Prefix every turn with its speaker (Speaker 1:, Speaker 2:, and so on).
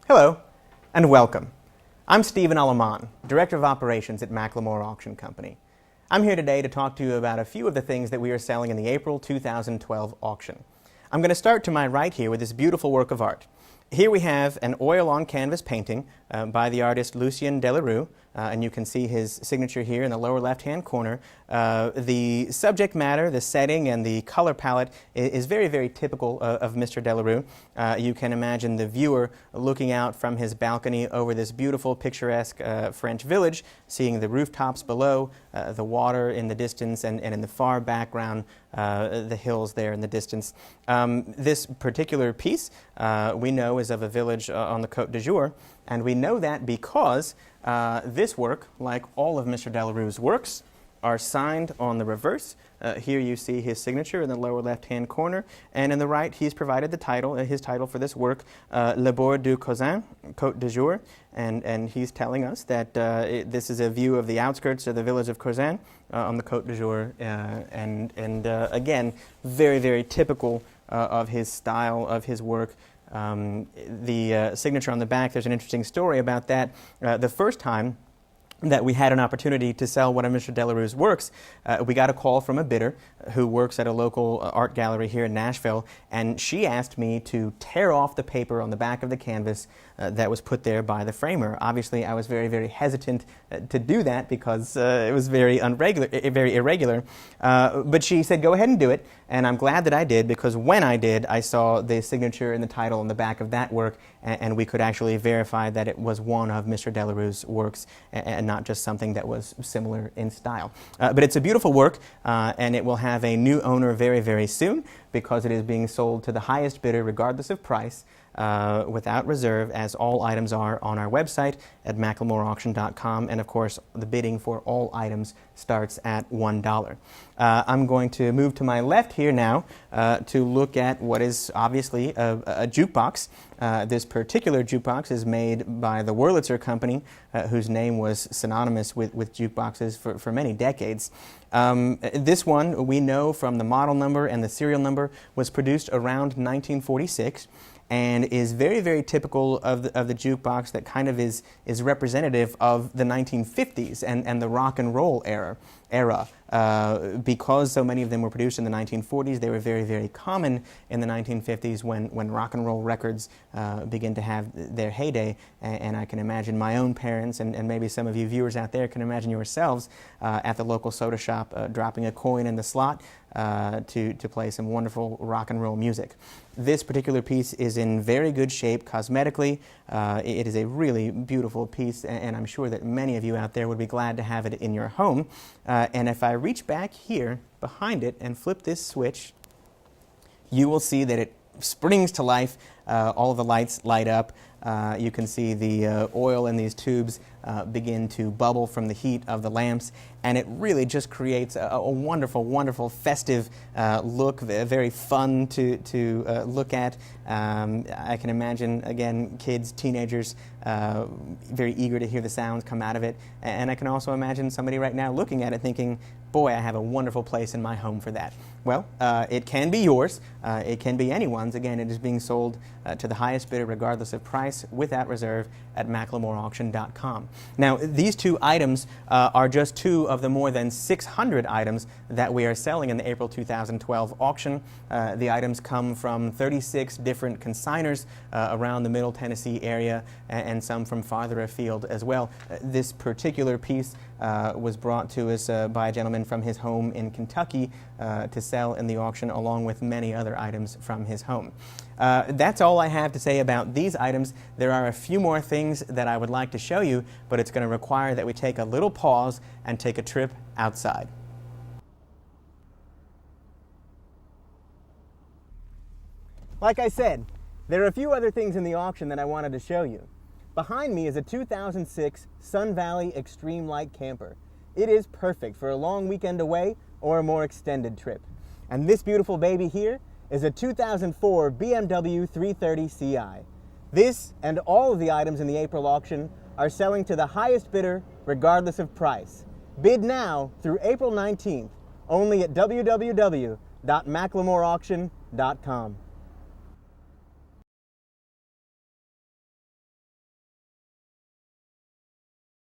Speaker 1: Hello, and welcome. I'm Stephen Aleman, Director of Operations at McLemore Auction Company. I'm here today to talk to you about a few of the things that we are selling in the April 2012 auction. I'm going to start to my right here with this beautiful work of art. Here we have an oil-on-canvas painting by the artist Lucien Delarue, and you can see his signature here in the lower left-hand corner. The subject matter, the setting, and the color palette is very, very typical of Mr. Delarue. You can imagine the viewer looking out from his balcony over this beautiful, picturesque French village, seeing the rooftops below, the water in the distance, and in the far background, the hills there in the distance. This particular piece we know is of a village on the Côte d'Azur, and we know that because this work, like all of Mr. Delarue's works, are signed on the reverse. Here you see his signature in the lower left-hand corner, and in the right he's provided the title, his title for this work, Le Bord du Cousin, Côte d'Azur, and he's telling us that this is a view of the outskirts of the village of Cousin on the Côte d'Azur, and again, very, very typical of his style, of his work. The signature on the back, there's an interesting story about that. The first time that we had an opportunity to sell one of Mr. Delarue's works, we got a call from a bidder who works at a local art gallery here in Nashville, and she asked me to tear off the paper on the back of the canvas that was put there by the framer. Obviously, I was very, very hesitant to do that because it was very irregular. But she said, go ahead and do it, and I'm glad that I did, because when I did, I saw the signature and the title on the back of that work, and we could actually verify that it was one of Mr. Delarue's works and not just something that was similar in style. But it's a beautiful work, and it will have a new owner very, very soon, because it is being sold to the highest bidder regardless of price, without reserve, as all items are on our website at McLemoreAuction.com, and of course the bidding for all items starts at $1. I'm going to move to my left here now to look at what is obviously a jukebox. This particular jukebox is made by the Wurlitzer company, whose name was synonymous with jukeboxes for many decades. This one, we know from the model number and the serial number, was produced around 1946 and is very, very typical of the jukebox that kind of is representative of the 1950s and the rock and roll era. Because so many of them were produced in the 1940s, they were very, very common in the 1950s when rock and roll records began to have their heyday. And I can imagine my own parents, and maybe some of you viewers out there can imagine yourselves at the local soda shop dropping a coin in the slot to play some wonderful rock and roll music. This particular piece is in very good shape cosmetically. It is a really beautiful piece, and I'm sure that many of you out there would be glad to have it in your home. And if I reach back here behind it and flip this switch, you will see that it springs to life. All of the lights light up. You can see the oil in these tubes begin to bubble from the heat of the lamps, and it really just creates a wonderful, wonderful festive look, very fun to look at. I can imagine, again, kids, teenagers, very eager to hear the sounds come out of it, and I can also imagine somebody right now looking at it thinking, boy, I have a wonderful place in my home for that. Well, it can be yours. It can be anyone's. Again, it is being sold to the highest bidder regardless of price, without reserve, at McLemoreAuction.com. Now, these two items are just two of the more than 600 items that we are selling in the April 2012 auction. The items come from 36 different consigners around the Middle Tennessee area, and some from farther afield as well. This particular piece was brought to us by a gentleman from his home in Kentucky to sell in the auction, along with many other items from his home. That's all I have to say about these items. There are a few more things that I would like to show you, but it's going to require that we take a little pause and take a trip outside. Like I said, there are a few other things in the auction that I wanted to show you. Behind me is a 2006 Sun Valley X-Treme Lite camper. It is perfect for a long weekend away or a more extended trip. And this beautiful baby here is a 2004 BMW 330 Ci. This and all of the items in the April auction are selling to the highest bidder regardless of price. Bid now through April 19th, only at www.McLemoreAuction.com.